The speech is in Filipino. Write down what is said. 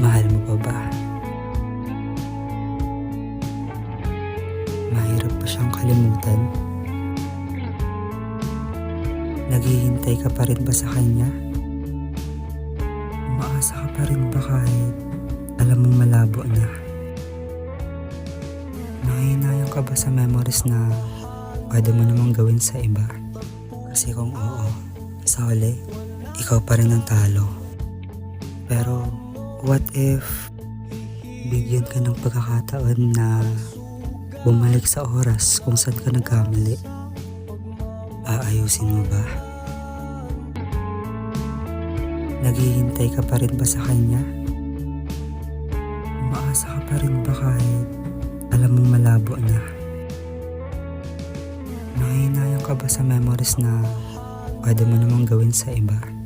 Mahal mo pa ba? Mahirap pa siyang kalimutan? Naghihintay ka pa rin ba sa kanya? Umaasa ka pa rin ba kahit alam mong malabo na? Nanghihinayang ka ba sa memories na pwede mo namang gawin sa iba? Kasi kung oo, sa huli, ikaw pa rin ang talo. Pero what if bigyan ka ng pagkakataon na bumalik sa oras kung saan ka nagkamali? Aayusin mo ba? Naghihintay ka pa rin ba sa kanya? Umaasa ka pa rin ba kahit alam mong malabo na? Nanghihinayang ka ba sa memories na pwede mo namang gawin sa iba?